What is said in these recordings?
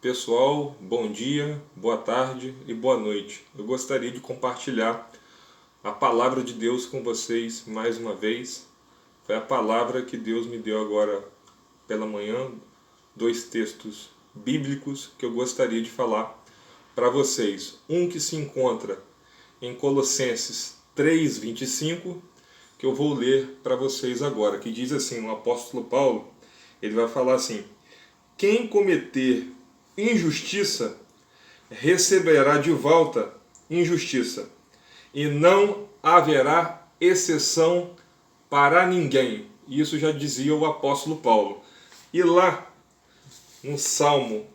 Pessoal, bom dia, boa tarde e boa noite. Eu gostaria de compartilhar a palavra de Deus com vocês mais uma vez. Foi a palavra que Deus me deu agora pela manhã, dois textos bíblicos que eu gostaria de falar para vocês. Um que se encontra em Colossenses 3:25, que eu vou ler para vocês agora, que diz assim, o apóstolo Paulo, ele vai falar assim: quem cometer injustiça receberá de volta injustiça, e não haverá exceção para ninguém. Isso já dizia o apóstolo Paulo. E lá no Salmo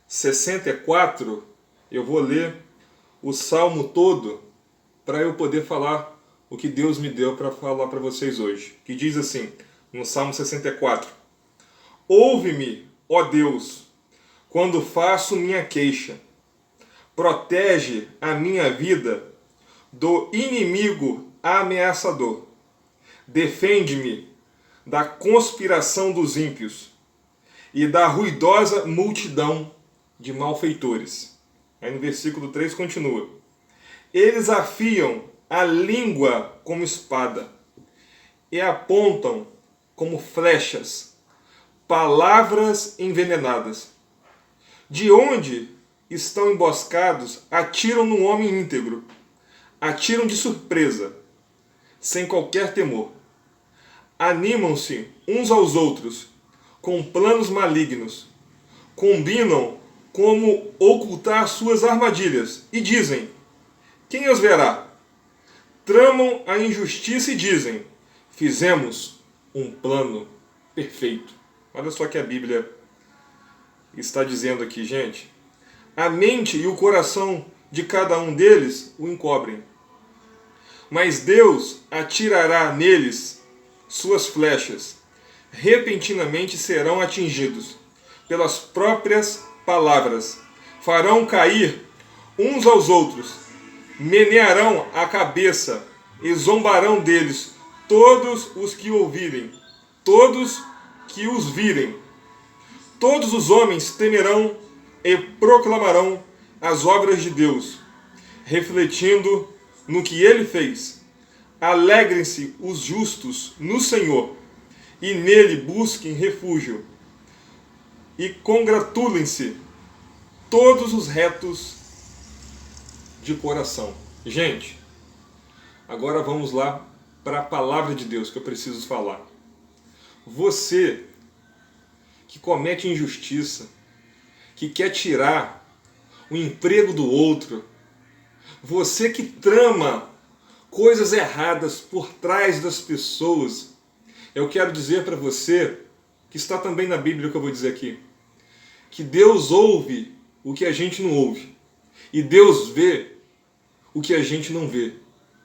64, eu vou ler o Salmo todo para eu poder falar o que Deus me deu para falar para vocês hoje. Que diz assim, no Salmo 64: ouve-me, ó Deus, quando faço minha queixa. Protege a minha vida do inimigo ameaçador. Defende-me da conspiração dos ímpios e da ruidosa multidão de malfeitores. Aí no versículo 3 continua: eles afiam a língua como espada e apontam como flechas palavras envenenadas. De onde estão emboscados, atiram no homem íntegro, atiram de surpresa, sem qualquer temor. Animam-se uns aos outros, com planos malignos, combinam como ocultar suas armadilhas, e dizem: quem os verá? Tramam a injustiça e dizem: fizemos um plano perfeito. Olha só que a Bíblia está dizendo aqui, gente. A mente e o coração de cada um deles o encobrem, mas Deus atirará neles suas flechas. Repentinamente serão atingidos pelas próprias palavras. Farão cair uns aos outros, menearão a cabeça e zombarão deles todos os que ouvirem, todos que os virem. Todos os homens temerão e proclamarão as obras de Deus, refletindo no que ele fez. Alegrem-se os justos no Senhor, e nele busquem refúgio. E congratulem-se todos os retos de coração. Gente, agora vamos lá para a palavra de Deus que eu preciso falar. Você que comete injustiça, que quer tirar o emprego do outro, você que trama coisas erradas por trás das pessoas, eu quero dizer para você, que está também na Bíblia que eu vou dizer aqui, que Deus ouve o que a gente não ouve, e Deus vê o que a gente não vê,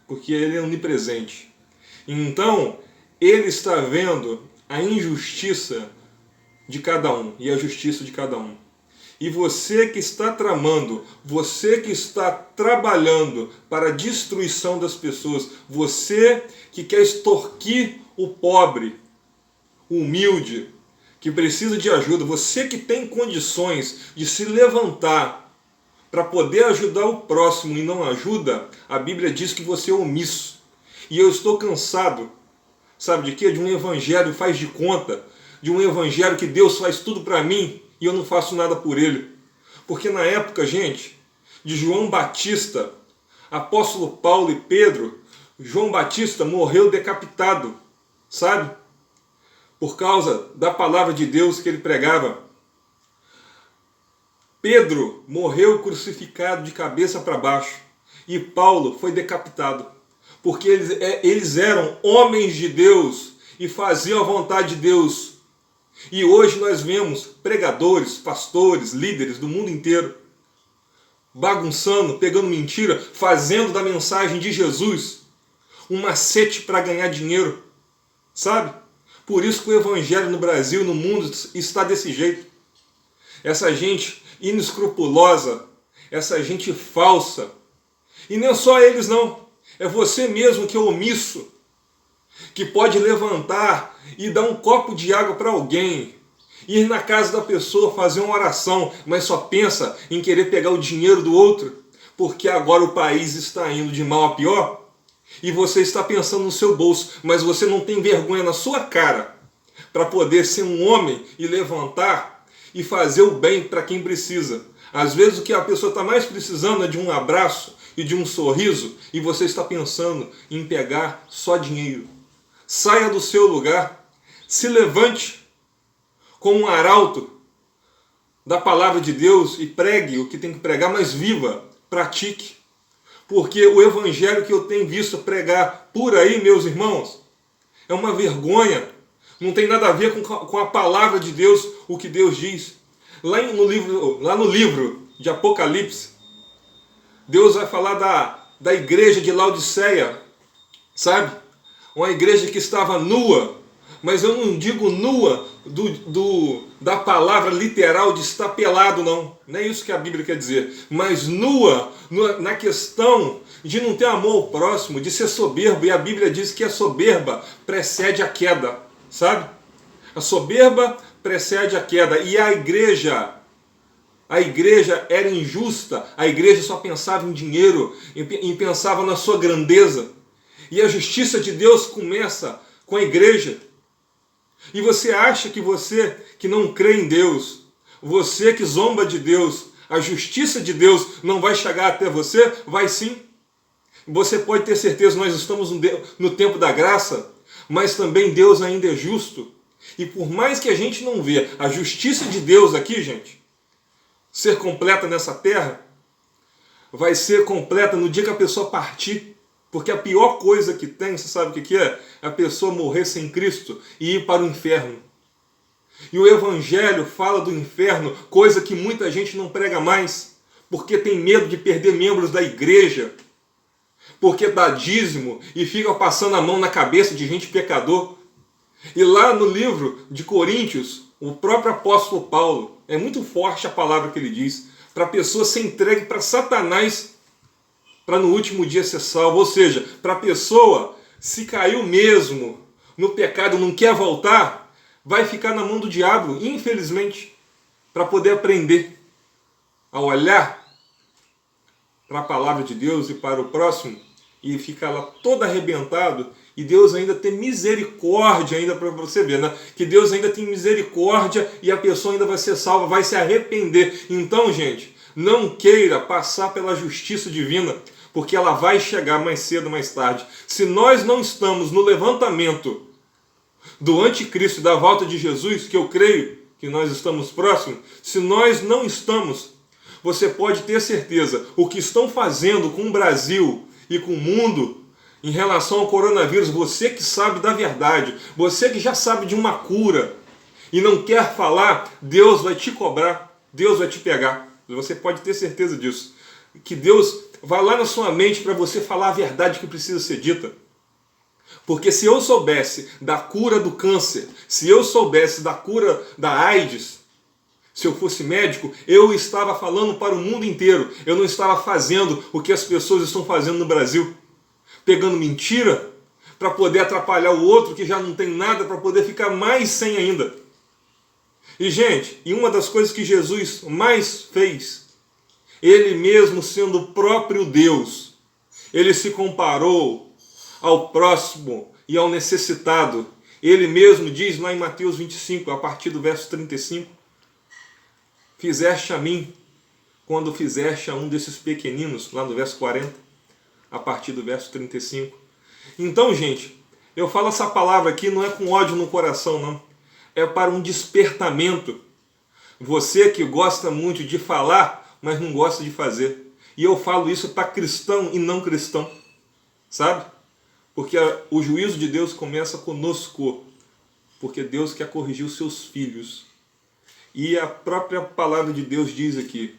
porque Ele é onipresente. Então, Ele está vendo a injustiça de cada um e a justiça de cada um. E você que está tramando, você que está trabalhando para a destruição das pessoas, você que quer extorquir o pobre, o humilde, que precisa de ajuda, você que tem condições de se levantar para poder ajudar o próximo e não ajuda, a Bíblia diz que você é omisso. E eu estou cansado, sabe de quê? De um evangelho faz de conta, de um evangelho que Deus faz tudo para mim e eu não faço nada por ele. Porque na época, gente, de João Batista, apóstolo Paulo e Pedro, João Batista morreu decapitado, sabe? Por causa da palavra de Deus que ele pregava. Pedro morreu crucificado de cabeça para baixo e Paulo foi decapitado. Porque eles eram homens de Deus e faziam a vontade de Deus. E hoje nós vemos pregadores, pastores, líderes do mundo inteiro bagunçando, pegando mentira, fazendo da mensagem de Jesus um macete para ganhar dinheiro, sabe? Por isso que o evangelho no Brasil, no mundo, está desse jeito. Essa gente inescrupulosa, essa gente falsa. E não é só eles não, é você mesmo que é omisso, que pode levantar e dar um copo de água para alguém ir na casa da pessoa, fazer uma oração, mas só pensa em querer pegar o dinheiro do outro, porque agora o país está indo de mal a pior, e você está pensando no seu bolso, mas você não tem vergonha na sua cara para poder ser um homem e levantar e fazer o bem para quem precisa. Às vezes o que a pessoa está mais precisando é de um abraço e de um sorriso, e você está pensando em pegar só dinheiro. Saia do seu lugar, se levante como um arauto da palavra de Deus e pregue o que tem que pregar, mas viva, pratique. Porque o evangelho que eu tenho visto pregar por aí, meus irmãos, é uma vergonha. Não tem nada a ver com a palavra de Deus, o que Deus diz. Lá no livro de Apocalipse, Deus vai falar da igreja de Laodiceia, sabe? Uma igreja que estava nua, mas eu não digo nua da palavra literal de estar pelado, não. Não é isso que a Bíblia quer dizer. Mas nua na questão de não ter amor ao próximo, de ser soberbo. E a Bíblia diz que a soberba precede a queda, sabe? A soberba precede a queda. E a igreja era injusta. A igreja só pensava em dinheiro e pensava na sua grandeza. E a justiça de Deus começa com a igreja. E você acha que você que não crê em Deus, você que zomba de Deus, a justiça de Deus não vai chegar até você? Vai sim. Você pode ter certeza, nós estamos no tempo da graça, mas também Deus ainda é justo. E por mais que a gente não vê a justiça de Deus aqui, gente, ser completa nessa terra, vai ser completa no dia que a pessoa partir. Porque a pior coisa que tem, você sabe o que é? A pessoa morrer sem Cristo e ir para o inferno. E o Evangelho fala do inferno, coisa que muita gente não prega mais, porque tem medo de perder membros da igreja, porque dá dízimo e fica passando a mão na cabeça de gente pecador. E lá no livro de Coríntios, o próprio apóstolo Paulo, é muito forte a palavra que ele diz, para a pessoa ser entregue para Satanás, para no último dia ser salvo. Ou seja, para a pessoa, se caiu mesmo no pecado, não quer voltar, vai ficar na mão do diabo, infelizmente, para poder aprender a olhar para a palavra de Deus e para o próximo e ficar lá todo arrebentado, e Deus ainda tem misericórdia, ainda para você ver, né? Que Deus ainda tem misericórdia e a pessoa ainda vai ser salva, vai se arrepender. Então, gente, não queira passar pela justiça divina, porque ela vai chegar mais cedo ou mais tarde. Se nós não estamos no levantamento do anticristo e da volta de Jesus, que eu creio que nós estamos próximos, se nós não estamos, você pode ter certeza, o que estão fazendo com o Brasil e com o mundo em relação ao coronavírus, você que sabe da verdade, você que já sabe de uma cura e não quer falar, Deus vai te cobrar, Deus vai te pegar. Você pode ter certeza disso. Que Deus vai lá na sua mente para você falar a verdade que precisa ser dita. Porque se eu soubesse da cura do câncer, se eu soubesse da cura da AIDS, se eu fosse médico, eu estava falando para o mundo inteiro. Eu não estava fazendo o que as pessoas estão fazendo no Brasil. Pegando mentira para poder atrapalhar o outro que já não tem nada, para poder ficar mais sem ainda. E, gente, e uma das coisas que Jesus mais fez, ele mesmo sendo o próprio Deus, ele se comparou ao próximo e ao necessitado. Ele mesmo diz lá em Mateus 25, a partir do verso 35, fizeste a mim quando fizeste a um desses pequeninos, lá no verso 40, a partir do verso 35. Então, gente, eu falo essa palavra aqui não é com ódio no coração, não. É para um despertamento. Você que gosta muito de falar, mas não gosta de fazer. E eu falo isso para cristão e não cristão. Sabe? Porque o juízo de Deus começa conosco. Porque Deus quer corrigir os seus filhos. E a própria palavra de Deus diz aqui,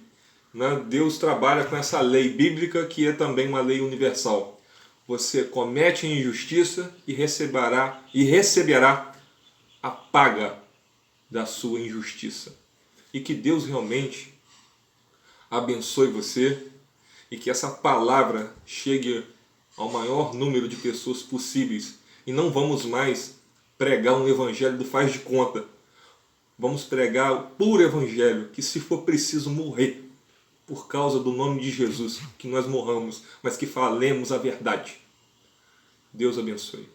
né? Deus trabalha com essa lei bíblica que é também uma lei universal. Você comete injustiça e receberá a paga da sua injustiça. E que Deus realmente abençoe você e que essa palavra chegue ao maior número de pessoas possíveis. E não vamos mais pregar um evangelho do faz de conta. Vamos pregar o puro evangelho, que se for preciso morrer por causa do nome de Jesus, que nós morramos, mas que falemos a verdade. Deus abençoe.